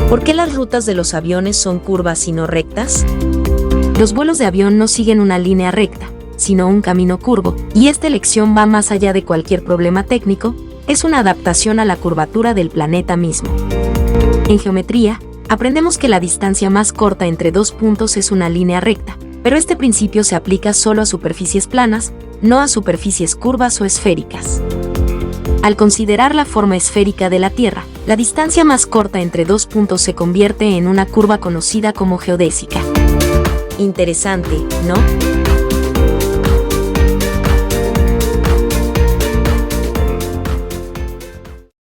¿Por qué las rutas de los aviones son curvas y no rectas? Los vuelos de avión no siguen una línea recta, sino un camino curvo, y esta elección va más allá de cualquier problema técnico, es una adaptación a la curvatura del planeta mismo. En geometría, aprendemos que la distancia más corta entre dos puntos es una línea recta, pero este principio se aplica solo a superficies planas, no a superficies curvas o esféricas. Al considerar la forma esférica de la Tierra, la distancia más corta entre dos puntos se convierte en una curva conocida como geodésica. Interesante, ¿no?